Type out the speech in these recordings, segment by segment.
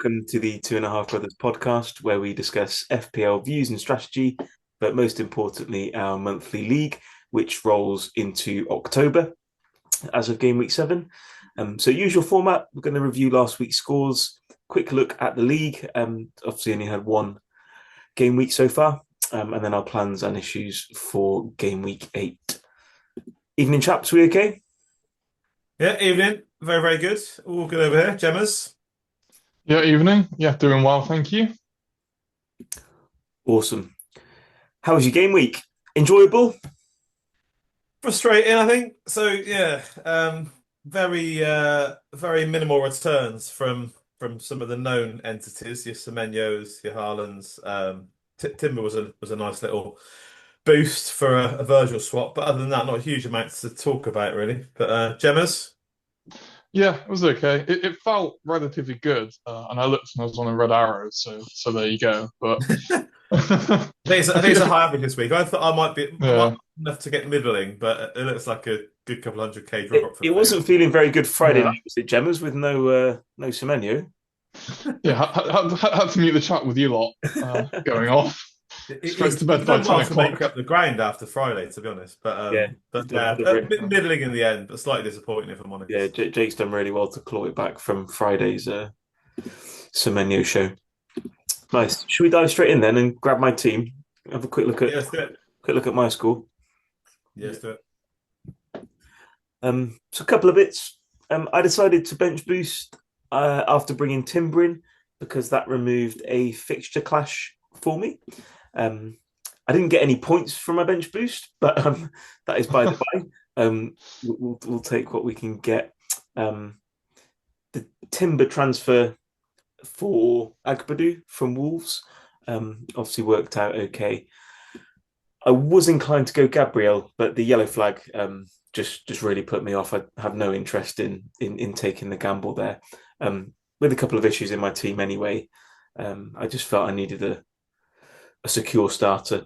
welcome to the Two and a Half Brothers podcast, where we discuss FPL views and strategy, but most importantly, our monthly league, which rolls into October as of game week 7. So, usual format, we're going to review last week's scores, quick look at the league. Obviously, only had one game week so far, and then our plans and issues for game week 8. Evening, chaps, we okay? Yeah, evening. Very, very good. All good over here. Gemma's. Yeah, evening. Yeah, doing well, thank you. Awesome. How was your game week? Enjoyable? Frustrating, I think. So yeah, very minimal returns from some of the known entities, your Semenyos, your Haalands. Timber was a nice little boost for a Virgil swap, but other than that, not a huge amount to talk about really. But Gemma's. Yeah, it was okay. It felt relatively good, and I looked and I was on a red arrow, so there you go. But I think it's a high average this week. I thought I might yeah, be enough to get middling, but it looks like a good couple hundred K It, drop from it me. wasn't feeling very good Friday yeah, night, was it, Gemmas, with no Semenyo? yeah. Had to mute the chat with you lot going off. Straight to He's bed by done ten well to make o'clock. up the ground after Friday, to be honest. Yeah, he's But done, yeah, done a really bit well. middling in the end, but slightly disappointing if I'm Yeah, honest. Jake's done really well to claw it back from Friday's Semenyo show. Nice. Should we dive straight in then and grab my team? Have a Yeah, let's do it. quick look at my score. Yeah, let's do it. So a couple of bits. I decided to bench boost after bringing Timber in because that removed a fixture clash for me. I didn't get any points from my bench boost, but that is by the by. We'll take what we can get. The Timber transfer for Agbadu from Wolves obviously worked out okay. I was inclined to go Gabriel, but the yellow flag just really put me off. I have no interest in taking the gamble there. With a couple of issues in my team anyway, I just felt I needed a secure starter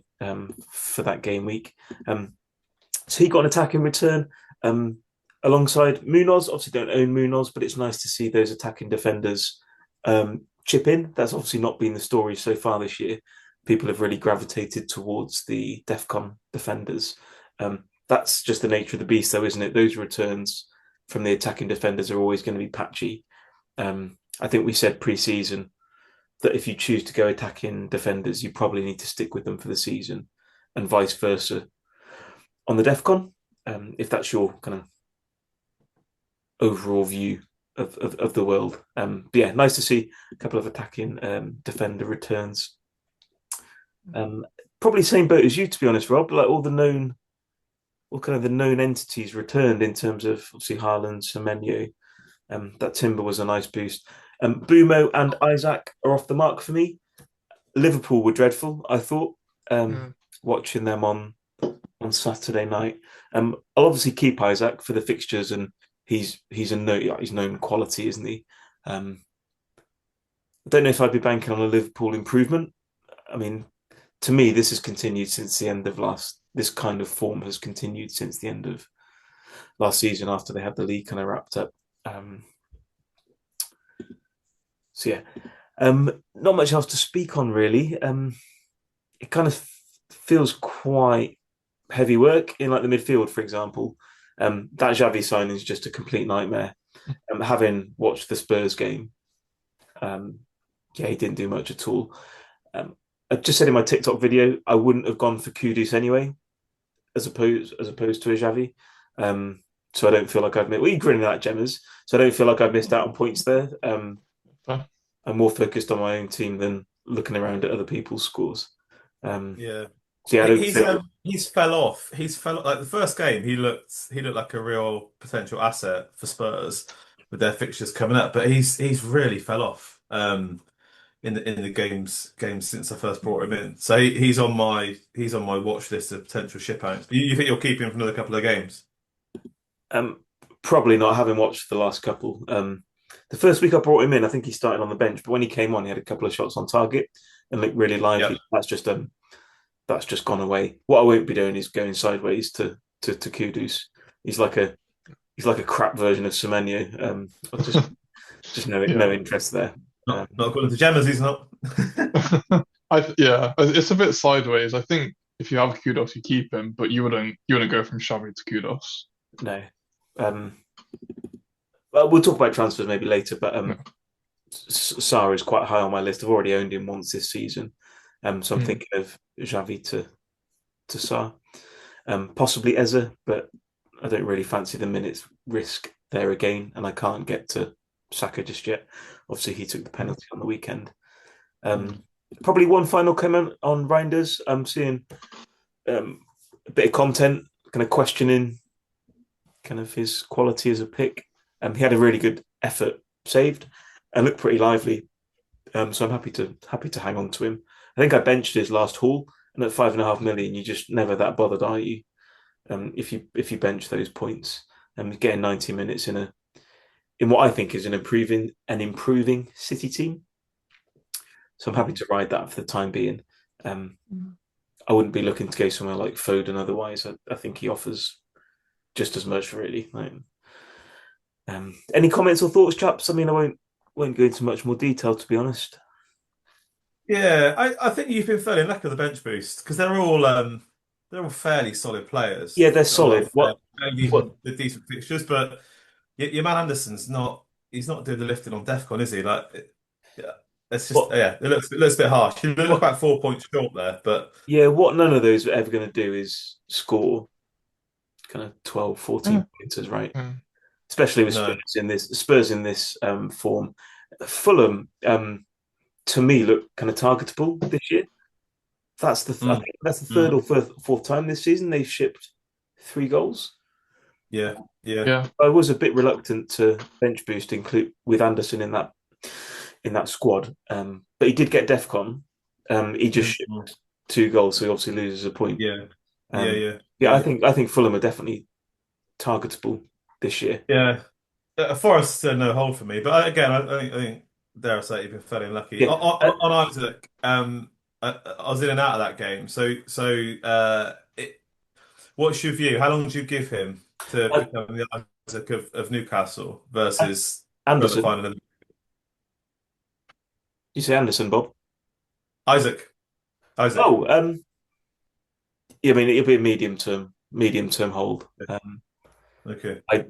for that game week. So he got an attack in return alongside Munoz. Obviously, don't own Munoz, but it's nice to see those attacking defenders chip in. That's obviously not been the story so far this year. People have really gravitated towards the DEFCON defenders. That's just the nature of the beast, though, isn't it? Those returns from the attacking defenders are always going to be patchy. I think we said pre-season that if you choose to go attacking defenders, you probably need to stick with them for the season, and vice versa on the DEFCON, if that's your kind of overall view of the world. But yeah, nice to see a couple of attacking defender returns. Probably same boat as you, to be honest, Rob. Like all kind of the known entities returned in terms of obviously Haaland, Semenyo. That Timber was a nice boost. Bumo and Isaac are off the mark for me. Liverpool were dreadful, I thought, watching them on Saturday night. I'll obviously keep Isaac for the fixtures, and he's known quality, isn't he? I don't know if I'd be banking on a Liverpool improvement. I mean, to me, this has continued since the end of last. This kind of form has continued since the end of last season after they had the league kind of wrapped up. So yeah, not much else to speak on really. It kind of feels quite heavy work in like the midfield, for example. That Xavi signing is just a complete nightmare. Having watched the Spurs game, yeah, he didn't do much at all. I just said in my TikTok video, I wouldn't have gone for Kudus anyway, as opposed to a Xavi. So I don't feel like I've missed. Well, you grinning at Gemmers, so I don't feel like I've missed out on points there. I'm more focused on my own team than looking around at other people's scores. Yeah. So yeah, I don't feel. He's fell off. He's fell like the first game. He looked like a real potential asset for Spurs with their fixtures coming up, but he's really fell off. In the games since I first brought him in. So he's on my watch list of potential ship outs. You think you'll keep him for another couple of games? Um, Probably not, having watched the last couple. The first week I brought him in, I think he started on the bench, but when he came on, he had a couple of shots on target and looked really lively. Yeah. That's just gone away. What I won't be doing is going sideways to Kudus. He's like a crap version of Semenyo. Just no Yeah. interest there. Not according to Gemma's, he's not. Yeah, it's a bit sideways. I think if you have Kudos, you keep him, but you wouldn't go from Xavi to Kudos. No. Well, we'll talk about transfers maybe later, but No. Sarr is quite high on my list. I've already owned him once this season, so I'm Mm. thinking of Xavi to Sarr, possibly Eze, but I don't really fancy the minutes risk there again, and I can't get to Saka just yet. Obviously, he took the penalty on the weekend. Probably one final comment on Reinders. I'm seeing a bit of content, kind of questioning kind of his quality as a pick. He had a really good effort saved and looked pretty lively. So I'm happy to hang on to him. I think I benched his last haul, and at 5.5 million, you just never that bothered, are you? If you bench those points and getting 90 minutes in what I think is an improving City team. So I'm happy to ride that for the time being. I wouldn't be looking to go somewhere like Foden otherwise. I think he offers just as much, really. Any comments or thoughts, chaps? I mean, I won't go into much more detail, to be honest. Yeah, I think you've been fairly lucky with the bench boost because they're all fairly solid players. Yeah, they're Got a lot solid. of What? the decent fixtures, but your man Anderson's not. He's not doing the lifting on DEFCON, is he? Yeah, it's just What? it looks a bit harsh. You look What? about 4 points short there, but Yeah, what none of those are ever going to do is score kind of 12, Yeah. 14 pointers, right? Mm. Especially with no. Spurs in this form. Fulham, to me, look kind of targetable this year. I Mm, think that's the third mm, or fourth time this season they've shipped 3 goals. yeah, yeah. Yeah. I was a bit reluctant to bench boost include with Anderson in that squad, but he did get DEFCON. He just Mm, shipped mm, 2 goals, so he obviously loses a point. yeah, yeah, Um, yeah, yeah, yeah, I think Fulham are definitely targetable this year. yeah. Forest no hold for me, but again, I think dare I say you've been fairly unlucky Yeah, on Isaac. I was in and out of that game, what's your view? How long do you give him to uh, become the Isaac of Newcastle versus further Anderson. finding You say Anderson, Bob? Isaac? Isaac. Oh, yeah, I mean it'll be a medium term hold. Okay. I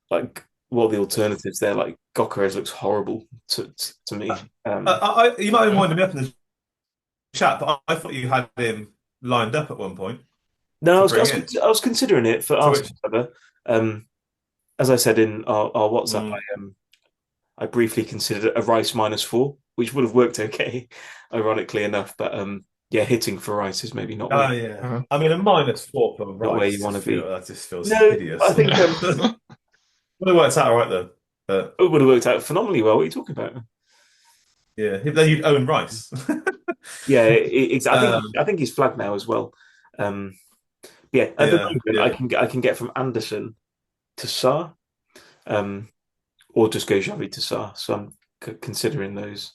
like what are the alternatives there? Like Gokeres looks horrible to me. You might have winded me up in the chat, but I thought you had him lined up at one point No, to bring in. I was considering it for To which, Arsenal cover. As I said in our WhatsApp, mm, I briefly considered a Rice -4, which would have worked okay, ironically enough. But yeah, hitting for Rice is maybe oh yeah. Uh, I mean, a -4 for not where you Rice want to be. just feels No, I hideous. think Well, it works out all right though. But it would have worked out phenomenally well. What are you talking about? yeah, then you'd own Rice. Yeah, Um, I think he's flagged now as well. Um, yeah, at the yeah, moment, yeah. I can get from Anderson to Sarr, um, or just go Xavi to Sarr. So I'm considering those.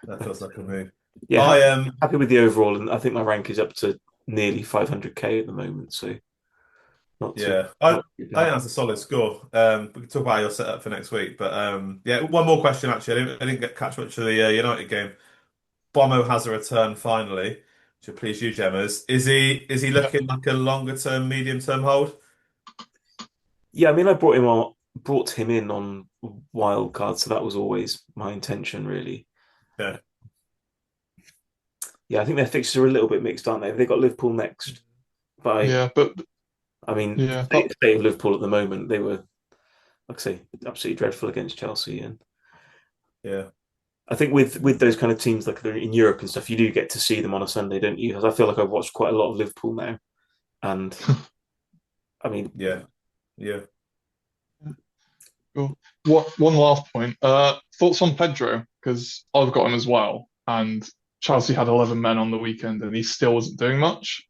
That But, feels like a move. yeah, I happy with the overall, and I think my rank is up to nearly 500k at the moment. So not too Yeah, not too I bad. think that's a solid score. We can talk about your setup for next week, but yeah, one more question actually. I didn't get catch much of the United game. Bomo has a return finally, which will please you, Gemmers. Is he yeah. looking like a longer term, medium term hold? Yeah, I mean, brought him in on wild card, so that was always my intention, really. Yeah. Yeah, I think their fixtures are a little bit mixed, aren't they? They got Liverpool next, but Yeah. But I mean, yeah. But state of Liverpool at the moment, they were, like I say, absolutely dreadful against Chelsea, and Yeah. I think with those kind of teams like they're in Europe and stuff, you do get to see them on a Sunday, don't you? Because I feel like I've watched quite a lot of Liverpool now, and I mean, Yeah. Yeah. cool. One last point. Thoughts on Pedro? Because I've got him as well, and Chelsea had 11 men on the weekend, and he still wasn't doing much.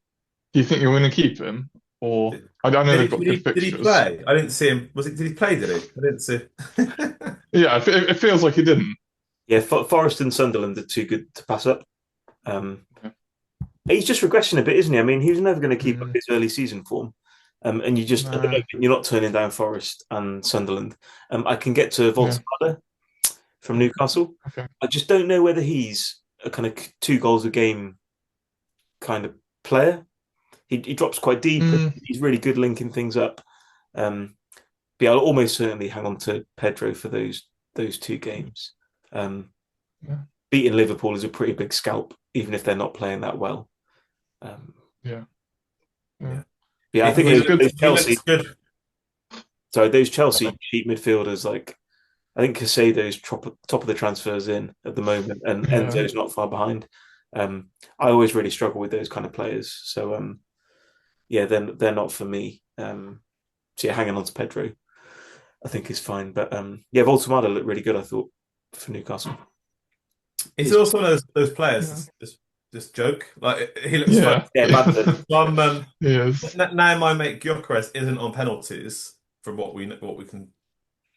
Do you think you're going to keep him, or Did, I know did they've he got did good he did he fixtures. play? I didn't see him. Did he play? Did he? I didn't see. Yeah, it feels like he didn't. yeah, Forest and Sunderland are too good to pass up. Um, Yeah. he's just regressing a bit, isn't he? I mean, he was never going to keep up Mm, his early season form. And you just at the no. moment you're not turning down Forest and Sunderland. I can get to Yeah. Volta, from Newcastle. Okay. I just don't know whether he's a kind of 2 goals a game kind of player. He drops quite deep and Mm, he's really good linking things up. But yeah, I'll almost certainly hang on to Pedro for those 2 games. Um, yeah. Beating Liverpool is a pretty big scalp, even if they're not playing that well. Um, Yeah. Yeah. yeah, I He, think he It's those, good. those he looks Chelsea, good. sorry, those Chelsea cheap midfielders like I think Casado's top of the transfers in at the moment, and Yeah. Enzo's not far behind. I always really struggle with those kind of players, so yeah, they're not for me. So yeah, hanging on to Pedro, I think is fine. But yeah, Voltemada looked really good. I thought for Newcastle. He's He's also one of those Yeah. players. Just joke. Like he looks fun. Yeah. yeah, Bamford. So He is. now my mate Gyökeres isn't on penalties from what we can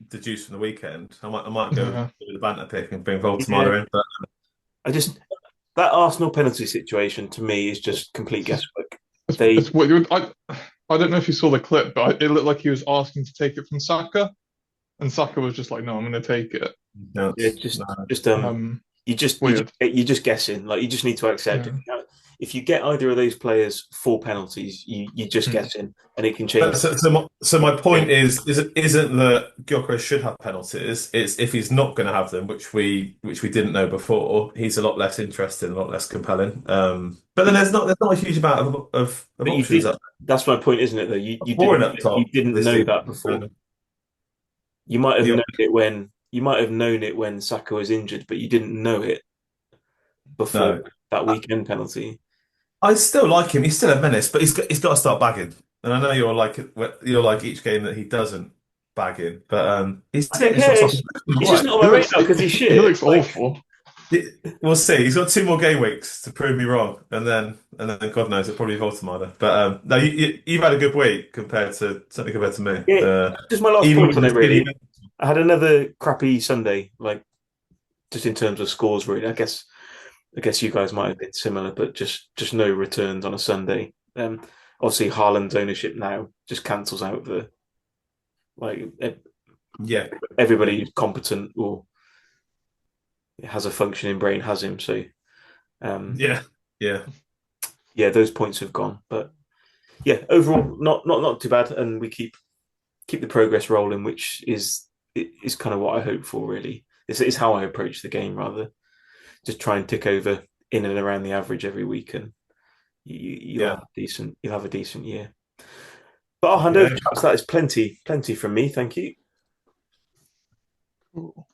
deduce from the weekend. I might go Yeah. with the banter pick and bring Yeah, Voltemada in. But I just that Arsenal penalty situation to me is just complete guesswork. They It's what you. I don't know if you saw the clip, but it looked like he was asking to take it from Saka, and Saka was just like, "No, I'm going to take it." no, yeah, no. just Um, you just Weird. you're just guessing. Like you just need to accept Yeah. if you get either of those players 4 penalties, you're just Mm. guessing, and it can change. So my point isn't that Gyökeres should have penalties. It's if he's not going to have them, which we didn't know before. He's a lot less interesting, a lot less compelling. But then there's not a huge amount of But you options did. up That's my point, isn't it? Though you pouring didn't up you top didn't this know season. that before. You might have Yeah. known it when Saka was injured, but you didn't know it before No, that weekend penalty. I still like him. He's still a menace, but he's got to start bagging. And I know you're like each game that he doesn't bag in, but he's I don't getting care. shots off. He's just Right. not on He my looks. radar because he's He shit. looks Like awful. We'll see. He's got 2 more game weeks to prove me wrong, and then God knows, it'll probably be Voltemada. But no, you've had a good week certainly compared to me. yeah, just my last Even point on with it. the silly. Really, I had another crappy Sunday. Like just in terms of scores, really. I guess you guys might have been similar, but just no returns on a Sunday. Obviously, Haaland's ownership now just cancels out the like Yeah, yeah, everybody who's competent or has a functioning brain has him. So um, yeah, yeah. yeah, those points have gone. But yeah, overall, not too bad, and we keep the progress rolling, which is kind of what I hope for. Really, it's how I approach the game rather. Just try and tick over in and around the average every week, and you'll Yeah. have a decent year. But I'll hand over, Yeah. chaps. That is plenty from me. Thank you. Cool.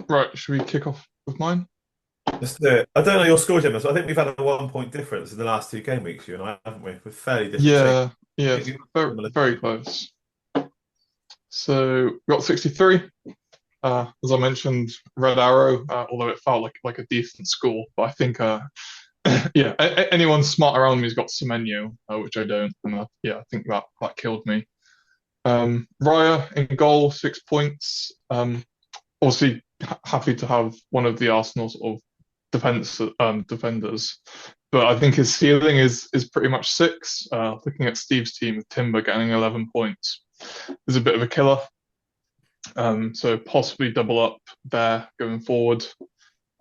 Right. Should we kick off with mine? Let's do it. I don't know your score, Gemma, so I think we've had a 1 point difference in the last 2 game weeks, you and I, haven't we? With fairly different teams. Yeah. Yeah. I It's think very similar. very close. So we got 63. As I mentioned, Red Arrow, although it felt like a decent score, but I think yeah, anyone smart around me's got Semenyo, which I don't, and yeah, I think that killed me. Raya in goal, 6 points. Obviously happy to have one of the Arsenal sort of defenders, but I think his ceiling is pretty much 6. Looking at Steve's team with Timber getting 11 points is a bit of a killer. So possibly double up there going forward.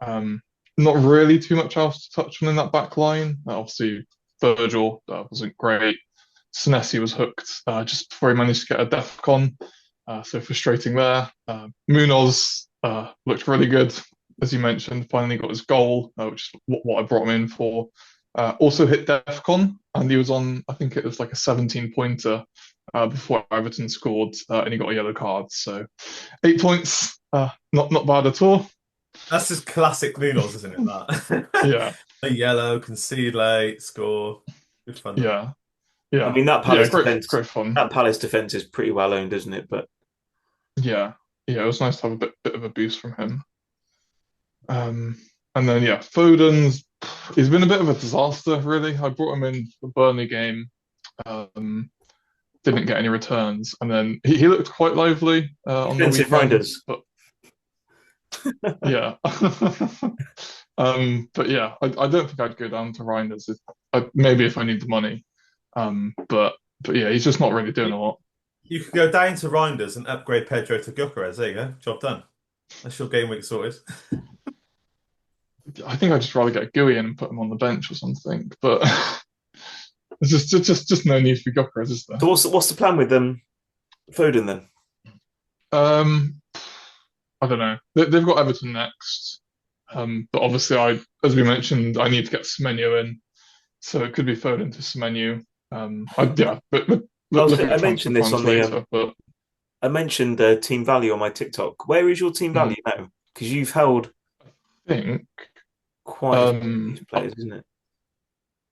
Not really too much else to touch on in that back line. Obviously, Virgil wasn't great. Senesi was hooked just before he managed to get a DEFCON, so frustrating there. Munoz looked really good, as you mentioned. Finally got his goal, which is what I brought him in for. Also hit DEFCON, and he was on, I think it was like a 17-pointer before Everton scored, and he got a yellow card. So 8 points, not bad at all. That's just classic Nunos, isn't it? That Yeah, a yellow, concede late, score. Good fun. yeah, I yeah, mean that yeah. Palace Great, defense. great fun. That Palace defense is pretty well owned, isn't it? But Yeah, yeah. It was nice to have a bit of a boost from him. And then yeah, Foden's he's been a bit of a disaster, really. I brought him in for the Burnley game, didn't get any returns, and then he looked quite lively on the defensive weekend. minders. But yeah, but yeah, I don't think I'd go down to Reinders. Maybe if I need the money, but yeah, he's just not really doing a lot. You could go down to Reinders and upgrade Pedro to Gyökeres. There you go. Job done. That's your game week sorted. I think I'd just rather get Gooey in and put him on the bench or something. But there's just no need for Gyökeres, is there? So what's the plan with Foden then? Um, I don't know. They've got Everton next. But obviously, as we mentioned, I need to get Semenyo in, so it could be Foden to Semenyo. Yeah, but looking I at transfer mentioned this plans on the later. But I mentioned team value on my TikTok. Where is your team mm, value now? Because you've held I think quite a few of um these players, isn't it?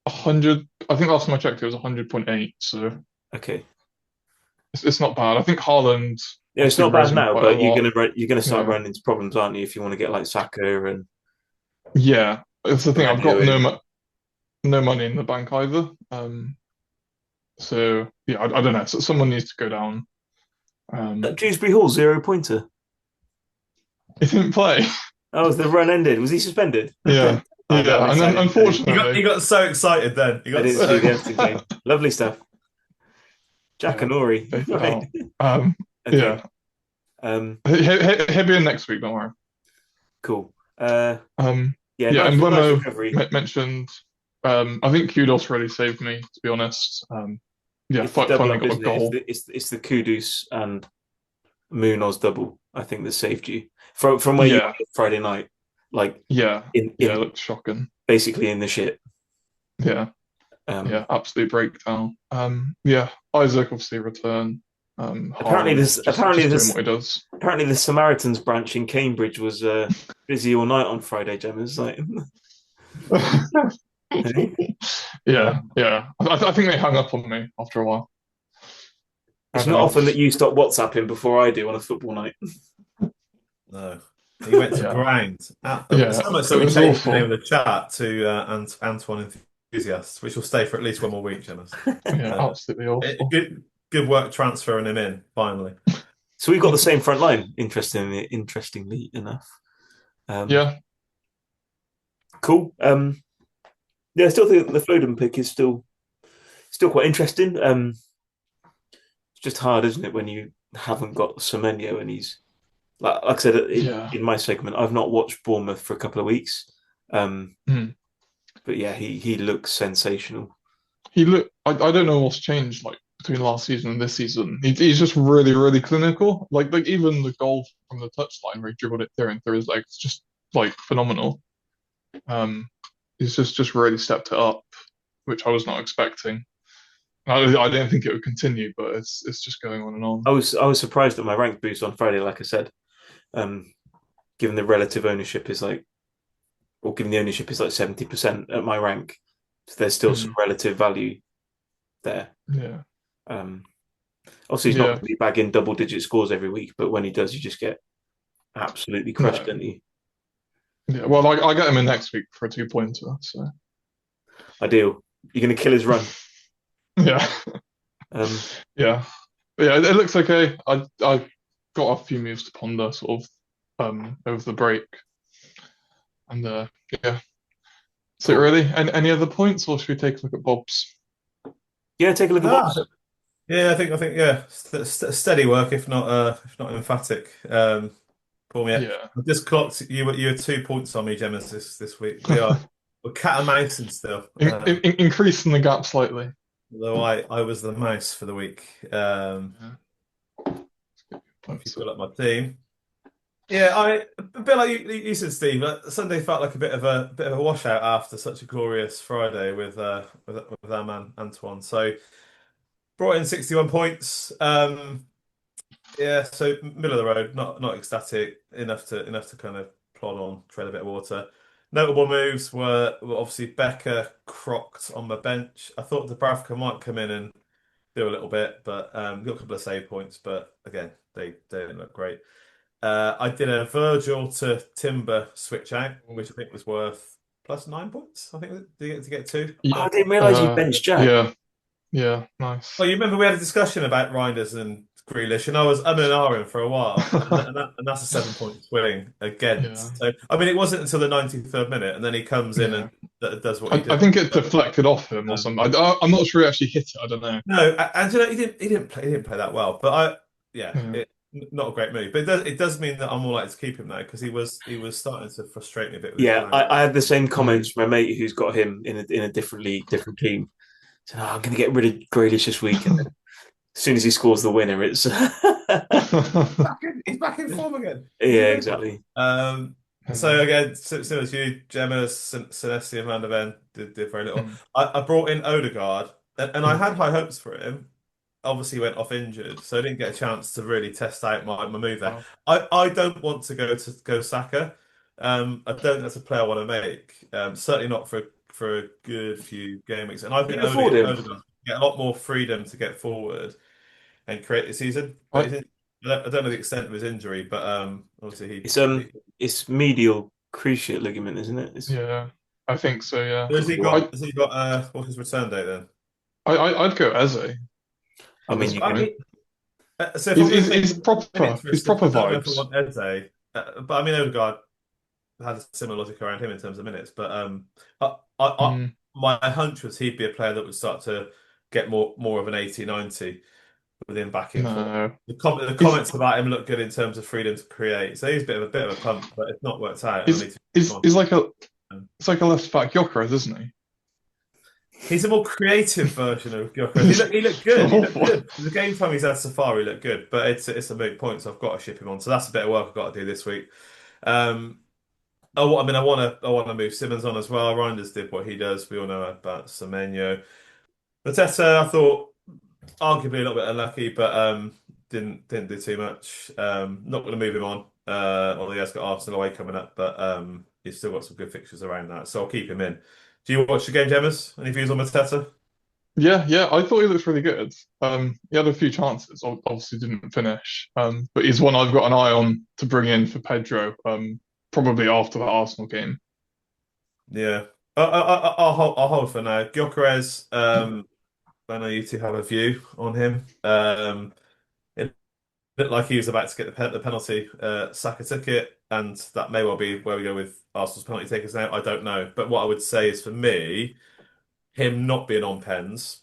100. I think last time I checked, it was 100.8. So Okay. it's not bad. I think Haaland Yeah, it's obviously not bad risen now, quite a but lot. you're gonna start Yeah, running into problems, aren't you? If you want to get like Saka and yeah. It's the thing. I've got Semenyo in. no money in the bank either. So yeah, I don't know. So someone needs to go down. That Um, Dewsbury Hall 0 pointer. he didn't play. Oh, the run ended. Was he suspended? Yeah, Oh no, I yeah. missed And out. then He unfortunately, got so excited then. He I got didn't so see the Everton game. Lovely stuff. Jack yeah, and Ori. faded Right. out. Okay. Yeah. Um, He'll be in next week. Don't worry. cool. Yeah, Yeah, and nice Wemo recovery. mentioned. I think Kudos really saved me, to be honest. Yeah, It's the double finally up, got a isn't it? It's goal. the Kudus and Munoz double. I think that saved you from where you Yeah, were Friday night, like yeah, yeah. It in looked shocking. basically in the shit. Yeah, Um, yeah. Absolute breakdown. Yeah. Isaac obviously returned. apparently Haaland this apparently just doing this what he does. apparently the Samaritans branch in Cambridge was busy all night on Friday. Gemma's like, Yeah, um, yeah. I think they hung up on me after a while. it's Had not often enough. that you stop WhatsApping before I do on a football night. no. He went to Yeah, ground. yeah. So much It so we was changed the name awful. of the chat to Antoine Enthusiasts, which will stay for at least one more week, Jonas. Yeah, Uh, absolutely awful. good work transferring him in finally. So we've got the same front line. Interestingly enough. Yeah, Cool. Yeah, I still think the Foden pick is still quite interesting. It's just hard, isn't it, when you haven't got Semenyo and he's like I said yeah. in my segment, I've not watched Bournemouth for a couple of weeks. Um, Hmm. but yeah, he looks sensational. He look. I don't know what's changed like between last season and this season. He's just really really clinical. Like even the goal from the touchline where he dribbled it through and through his legs, just like phenomenal. Um, he's just really stepped it up, which I was not expecting. I didn't think it would continue, but it's just going on and on. I was surprised at my rank boost on Friday, like I said, um, given the relative ownership is like, or given the ownership is like 70% at my rank, so there's still some Hmm. relative value there. Yeah, Um, Obviously, he's not going yeah. to be bagging double-digit scores every week, but when he does, you just get absolutely crushed, No, don't you? yeah. Well, I get him in next week for a 2 pointer. So Ideal. You're going to kill his run. yeah, Um, yeah, yeah. It looks okay. I got a few moves to ponder sort of over the break, and yeah. So cool. really, any other points, or should we take a look at Bob's? Yeah, take a look at Ah, Bob's. yeah, I think yeah, steady work if not emphatic. Paul, yeah, Yeah. I just clocked you were 2 points on me, Gemmas, this week. We're cat and mousing still. Increasing the gap slightly. Although I was the mouse for the week. Yeah. If you Points. pull up my team. Yeah, a bit like you said, Steve. Sunday felt like a bit of a washout after such a glorious Friday with our man Antoine. So brought in 61 points. Yeah, so middle of the road, not ecstatic enough to kind of plod on, tread a bit of water. Notable moves were obviously Becker crocked on the bench. I thought Dubravka might come in and do a little bit, but got a couple of save points. But again, they didn't look great. I did a Virgil to Timber switch out, which I think was worth plus 9 points. I think to get two. Oh, I Yeah. didn't realise you benched Jack. Yeah. Yeah. Nice. Well, you remember we had a discussion about Reinders and Grealish, and I was and ahhing for a while, and that's a 7 point swing Yeah. against. So, I mean, it wasn't until the 93rd minute, and then he comes in Yeah. and does what he I did. think it deflected off him or Um, something. I'm not sure he actually hit it. I don't know. no, and you know, he didn't play that well, but yeah, Yeah. not a great move, but it does mean that I'm more likely to keep him now because he was starting to frustrate me a bit with his Yeah, blank. I had the same Mm. comments from my mate who's got him in a different league, different team. So I'm going to get rid of Grealish this week, and then as soon as he scores the winner, it's He's back in form again. He's yeah, amazing. exactly. Um, so again, similar to you, Gemma, Celestia, and Van der Ven did very little. Mm. I brought in Odegaard, and I Mm. had high hopes for him. Obviously, he went off injured, so I didn't get a chance to really test out my move there. Wow. I don't want to go Saka. I don't think that's a play I want to make. Certainly not for a good few game weeks. And I Can think you afford him? Odegaard get a lot more freedom to get forward and create the season. But I, I don't know the extent of his injury, but obviously It's he it's medial cruciate ligament, isn't it? It's yeah, I think so. Yeah, has he got I, has he got what's his return date then? I'd go Eze I at mean, this you I can. point. mean, so if I'm going to take minutes He's risk, proper I don't know if I vibes. want Eze, but I mean Odegaard had a similar logic around him in terms of minutes, but Mm. my hunch was he'd be a player that would start to get more of an 80, 90 with him back in form. No, The he's comments about him look good in terms of freedom to create. So he's a bit of a pump, but it's not worked out, and I he's need to move he's on. he's like a it's like a left back Gyökeres, isn't he? He's a more creative version of Gyökeres. He looked good. He looked good. The game time he's had so far, he looked good. But it's a moot point, so I've got to ship him on. So that's a bit of work I've got to do this week. Um, I mean, I want to move Simmons on as well. Reinders did what he does. We all know about Semenyo. Mateta, I thought arguably a little bit unlucky, but didn't do too much. Not going to move him on. Although he has got Arsenal away coming up, but he's still got some good fixtures around that, so I'll keep him in. Do you watch the game, Gemmas? Any views on Mateta? Yeah. I thought he looked really good. He had a few chances, obviously didn't finish. But he's one I've got an eye on to bring in for Pedro. Probably after the Arsenal game. Yeah, I'll hold for now. Gyökeres, I know you two have a view on him. It looked like he was about to get the penalty. Saka took it, and that may well be where we go with Arsenal's penalty takers now. I don't know, but what I would say is for me, him not being on pens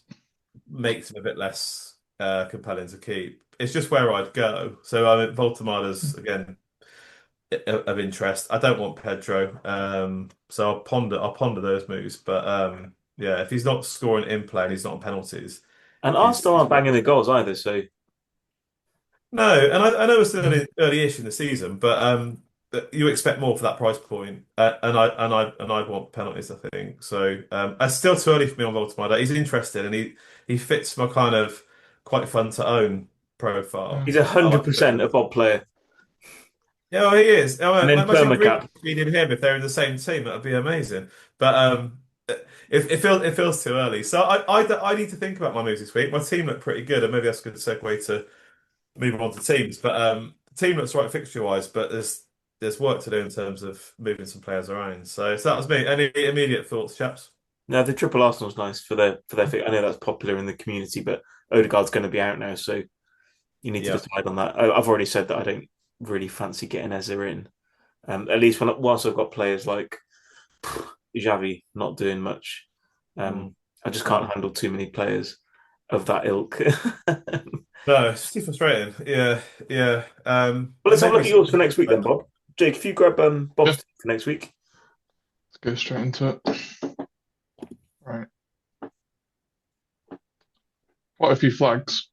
makes him a bit less compelling to keep. It's just where I'd go. So I mean, Voltemader's again of interest. I don't want Pedro, so I'll ponder those moves. But yeah, if he's not scoring in play and he's not on penalties, And he's, Arsenal he's aren't banging the goals either. So no. And I know it's Mm. early-ish in the season, but you expect more for that price point, and I'd want penalties. I think so. It's still too early for me on Voltemader. He's interested, and he fits my kind of quite fun to own Yeah. profile. he's a I hundred like a bit percent a of. Bob player, Yeah, well, he is. and then Imagine really permacat. feeding him if they're in the same team. That'd be amazing. But it feels too early. So I need to think about my moves this week. My team looked pretty good, and maybe that's a good segue to moving on to teams. But the team looks right fixture wise, but there's work to do in terms of moving some players around. So that was me. Any immediate thoughts, chaps? Now the triple Arsenal's nice for their. I know that's popular in the community, but Odegaard's going to be out now, so you need to Yeah. decide on that. I've already said that I don't really fancy getting Eze in. At least whilst I've got players like Xavi not doing much, Mm. I just can't handle too many players of that ilk. No, it's too frustrating. Yeah, yeah. Well, let's have a look at yours for next week then, Maybe. Bob. Jake, if you grab Yeah, Bob's team for next week. let's go straight into it. Right, quite a few flags.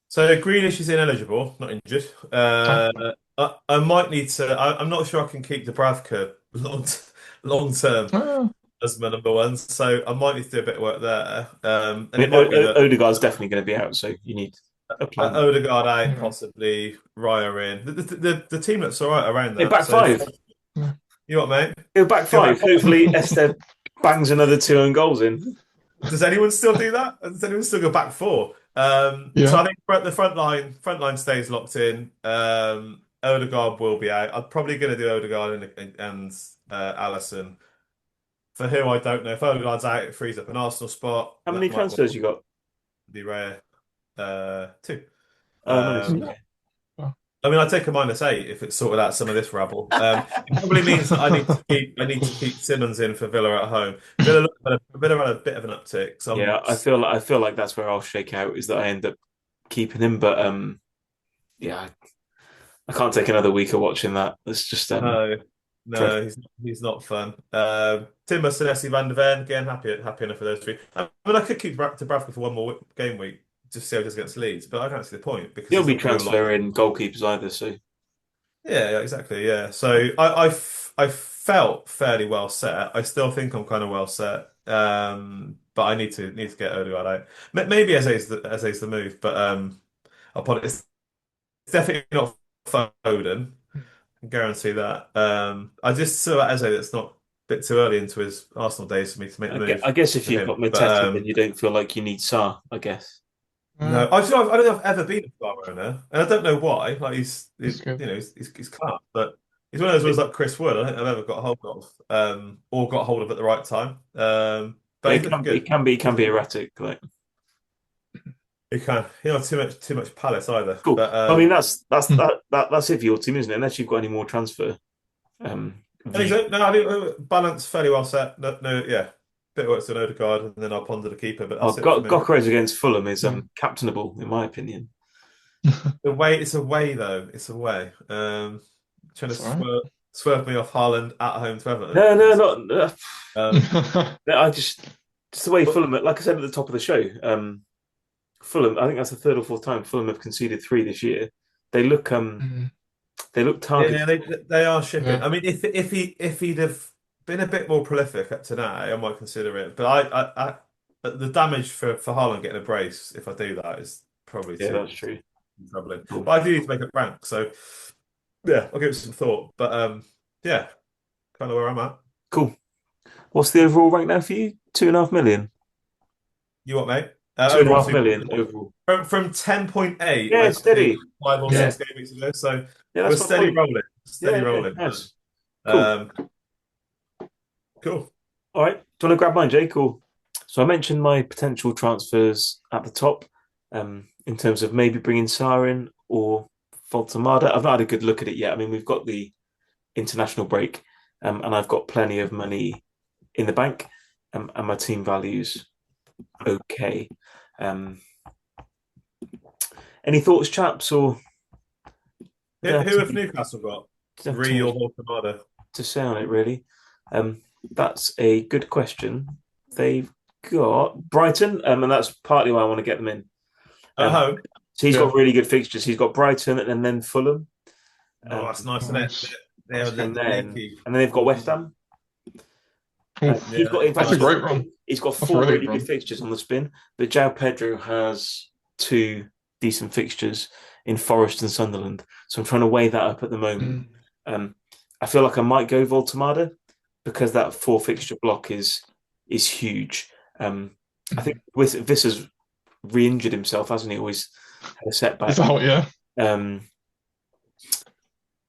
So Grealish is ineligible, not injured. Oh, I might need to. I'm not sure I can keep Dubravka long term ah, as my number one. So I might need to do a bit of work there. I And it mean, might be that Odegaard's definitely going to be out, so you need a plan. Odegaard out, yeah, possibly Raya in. The team looks all right around Hey, that. back So five. yeah. you what, mate? Go back Go back. five. Hopefully, Esther bangs another two own goals in. Does anyone still do that? Does anyone still go back four? So Yeah. I think the front line stays locked in. Odegaard will be out. I'm probably going to do Odegaard and Allison. For who I don't know. If Odegaard's out, it frees up an Arsenal spot. How That many might transfers well you got? be rare. Two. Oh, nice. Um, Yeah. Oh, I mean, I take a -8 if it's sorted out some of this rabble. It probably means that I need to keep Simmons in for Villa at home. Villa had a bit of an uptick, so Yeah, I feel like that's where I'll shake out is that I end up keeping him, but yeah, I can't take another week of watching that. It's just No, dreadful. no, he's not fun. Timber, Senesi, Van de Ven, again, happy enough for those three. I mean, I could keep to Bradford for one more game week just to see how he does against Leeds, but I don't see the point because You don't he's be not going to do a lot. transferring goalkeepers either, so Yeah, exactly. Yeah. So I felt fairly well set. I still think I'm kind of well set. But I need to get Odegaard out. Maybe Eze's the move, but I'll put it. It's definitely not Foden. I can guarantee that. I just saw Eze that's not a bit too early into his Arsenal days for me to make the I move guess if for you've got him. But Mateta, then you don't feel like you need Sa. I guess. no, I don't know if I've ever been a Star owner, and I don't know why. Like That's he's good. he's class, but he's one of those ones like Chris Wood. I don't think I've ever got hold of, or got hold of at the right time. But he's looking good. It can be erratic. Like He can, not too much Palace either. cool. But I mean, Hmm. that's it for your team, isn't it? Unless you've got any more transfer I think view. so. No, I think balance fairly well set. No, no, yeah, bit of work to Odegaard, and then I'll ponder the keeper. But Oh, that's it for me. Gokeres against Fulham is Yeah. captainable in my opinion. It's away though. It's away. Trying to That's all swerve me off Haaland at home to Everton. No, no, not. Um, right. No, I just the way but Fulham, like I said at the top of the show, Fulham. I think that's the third or fourth time Fulham have conceded three this year. They look Mm, they look targeted. yeah, they are shipping. yeah. I mean, if he'd have been a bit more prolific up to now, I might consider it. But the damage for Haaland getting a brace, if I do that, is probably Yeah, too that's true. troubling. Cool. But I do need to make it rank, so yeah, I'll give it some thought. But yeah, kind of where I'm at. Cool. What's the overall rank now for you? 2.5 million. You what, mate? Two and a Overall, half million overall. from 10.8, Yeah, I it's think steady. Yeah. 5 or 6 game weeks ago. So Yeah, we're that's my point. steady Yeah, yeah, rolling. nice. Cool. Um, cool. All right. Do you want to grab mine, Jake? Or so I mentioned my potential transfers at the top, in terms of maybe bringing Sarin or Voltamada. I've not had a good look at it yet. I mean, we've got the international break, and I've got plenty of money in the bank, and my team values okay. Um, any thoughts, chaps? Or I don't Who have have Newcastle got? don't have too Re much or Volcamada? to say on it, really. That's a good question. They've got Brighton, and that's partly why I want to get them in. At Um, home? so he's got Yeah. really good fixtures. He's got Brighton and then Fulham, Oh, um, that's nice, isn't it? Nice. They're and leaky. then they've got West Ham. Oof. He's Yeah, got, in fact, That's a nice. great run. he's got That's a four really really good good run. fixtures on the spin, but João Pedro has two decent fixtures in Forest and Sunderland. So I'm trying to weigh that up at the moment. Mm. Um, I feel like I might go Voltamada because that four fixture block is huge. I think Viss has re-injured himself, hasn't he? Always had a Is setback. that what, yeah? Um,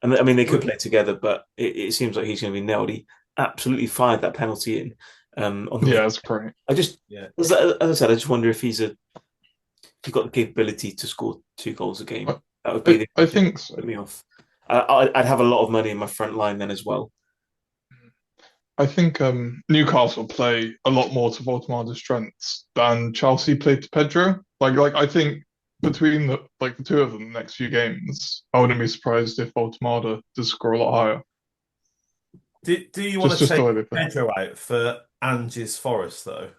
and I mean, they could play together, but it seems like he's going to be nailed. He absolutely fired that penalty in on the Yeah, week. it's great. I just, Yeah. as I said, I just wonder if he's got the capability to score 2 goals a game. I, That would be the I thing that think would put so. me off. I'd have a lot of money in my front line then as well. I think Newcastle play a lot more to Voldemada's strengths than Chelsea played to Pedro. Like I think between the two of them, the next few games, I wouldn't be surprised if Voldemada does score a lot higher. Do you want to Just the take way they play. Pedro out for Angie's Forest though?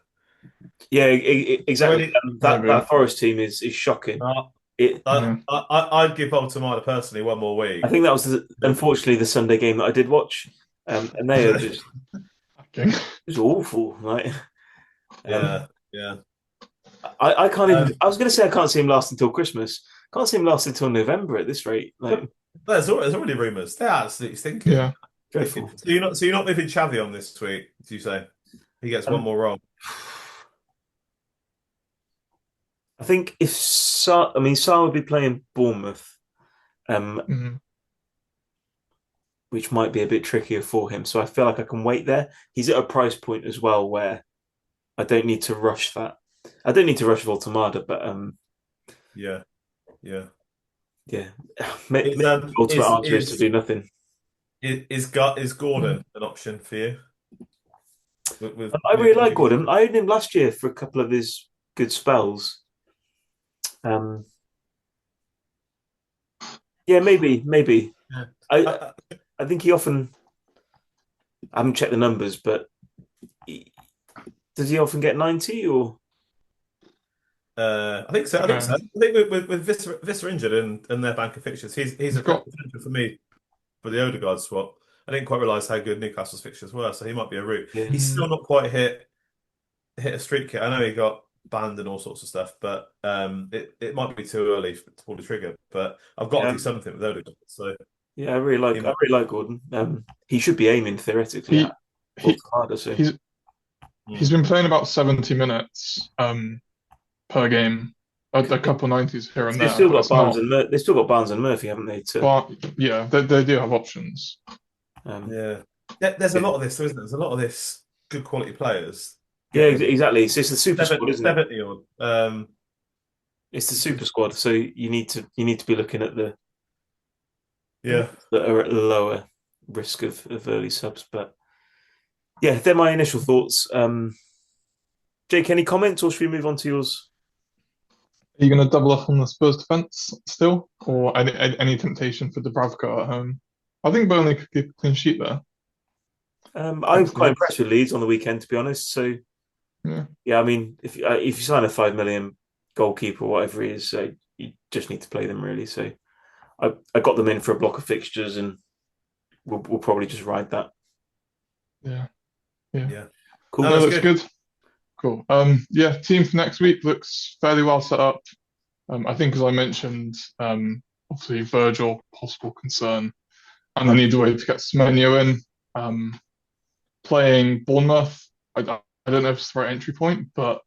Yeah, exactly. Already, Maybe. That Forest team is shocking. uh, It. Yeah. I'd give Baltimore personally one more I week. think that was unfortunately the Sunday game that I did watch, and they are just Okay. it's awful. Like, um, Yeah, yeah. I can't even. Um, I was going to say I can't see him last until Christmas. Can't see him last until November at this rate. Like, there's already rumours. They're absolutely stinking. Yeah. dreadful. So you're not moving Xavi on this week, do you say? He gets one Um, more wrong. I think if I mean, Sa would be playing Bournemouth, um, Mhm. which might be a bit trickier for him. So I feel like I can wait there. He's at a price point as well where I don't need to rush that. I don't need to rush Voltamada, but Yeah, yeah. yeah, maybe Is the ultimate answer is to do nothing. is Gordon an option for you? I really like Gordon. I owned him last year for a couple of his good spells. Um, Yeah, maybe. Yeah. I I think he often. I haven't checked the numbers, but does he often get 90 or? I think so. I think so. I think with Visser injured and their bank of fixtures, he's He's a got potential for me for the Odegaard swap. I didn't quite realise how good Newcastle's fixtures were, so he might be a route. Yeah. He's still not quite hit a streak yet. I know he got banned and all sorts of stuff, but it might be too early to pull the trigger. But I've got to Yeah. do something with Odegaard, so Yeah, I he might. really like Gordon. He should be aiming theoretically at he he Torquemada, so he's been playing about 70 minutes per game, a couple 90s here and they've there, still but got it's not. They've still got Barnes and Murphy, haven't they? To But yeah, they do have options. um, Yeah. There's a yeah, lot of this, isn't there? There's a lot of this good quality players yeah, getting exactly. It's the super squad, seven, isn't it? 70 odd. It's the Which super is squad. So you need to be looking at the yeah. ones that are at lower risk of early subs. But yeah, they're my initial thoughts. Jake, any comments, or should we move on to yours? Are you going to double up on the Spurs defense still, or any temptation for Dubravka at home? I think Burnley could keep a clean sheet there I was against quite Leeds. impressed with Leeds on the weekend, to be honest. So Yeah, yeah, I mean, if you sign a 5 million goalkeeper or whatever he is, you just need to play them really. So I got them in for a block of fixtures, and we'll probably just ride that. yeah, yeah. Yeah. No, Cool. No, that's looks good. good. Cool. Yeah, team for next week looks fairly well set up. I think, as I mentioned, obviously Virgil, possible concern, and I need a way to get Semenyo in. Playing Bournemouth, I don't know if it's the right entry point, but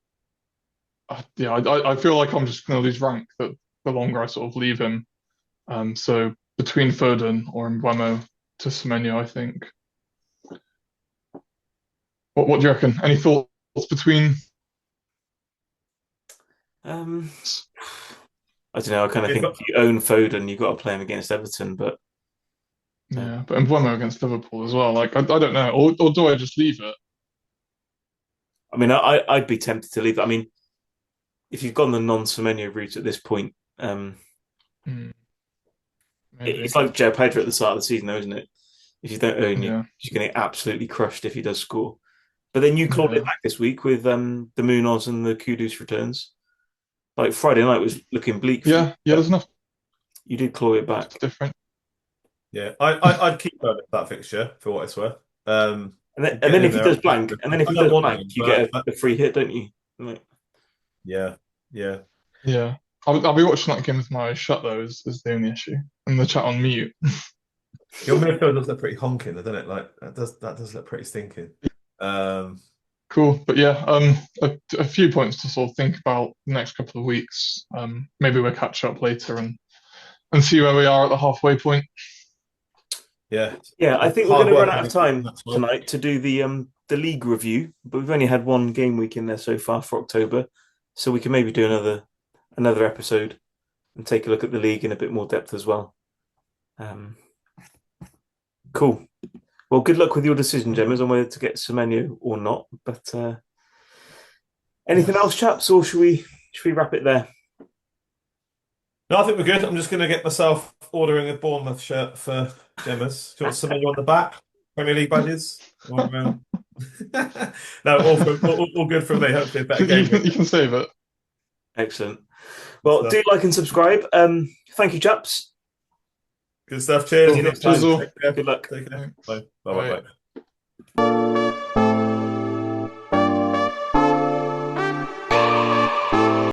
yeah, I feel like I'm just going to lose rank the longer I sort of leave him. So between Foden or Mbeumo to Semenyo, I think. What do you reckon? Any thoughts between? Um, I don't know. I kind of If think if you own Foden, you've got to play him against Everton. But Yeah, but Mbeumo against Liverpool as well. Like I don't know, or do I just leave it? I mean, I'd be tempted to leave. I mean, if you've gone the non-Semenyo route at this point, Hmm, it's maybe. like Joe Pedro at the start of the season, though, isn't it? If you don't own you, Yeah, you're going to get absolutely crushed if he does score. But then you clawed it yeah, back this week with the Munoz and the Kudus returns. Like Friday night was looking bleak for you, yeah, yeah. but There's enough you did claw it back. different. yeah, I'd keep going with that fixture for what it's worth. And Getting then in if he there, does blank, and then if I he don't does want blank, him, you get but a free hit, don't you? Like, yeah, yeah. Yeah, I'll be watching that game with my eyes shut though. Is the only issue, and the chat on mute. Your midfield does look pretty honking, doesn't it? Like that does look pretty stinking. Um, Cool, but yeah, a few points to sort of think about the next couple of weeks. Maybe we'll catch up later and see where we are at the halfway point. yeah, yeah, I think we're going hard to run work out on of this time as well. tonight to do the league review, but we've only had one game week in there so far for October, so we can maybe do another episode and take a look at the league in a bit more depth as well. Um, cool. Well, good luck with your decision, Gemmas, on whether to get Semenyo or not. But anything Yeah. else, chaps, or should we wrap it there? No, I think we're good. I'm just going to get myself ordering a Bournemouth shirt for Gemma's. Do you want something on the back? Premier League badges? Or, no, all good from me. Hopefully, a better game week. You can save it. Excellent. Good Well, stuff. do like and subscribe. Thank you, chaps. Good stuff. See Cheers. you Cool. next Cheers time. all. Take care. Good luck. Take care. Thanks. Bye. Bye. Bye. Bye. Bye.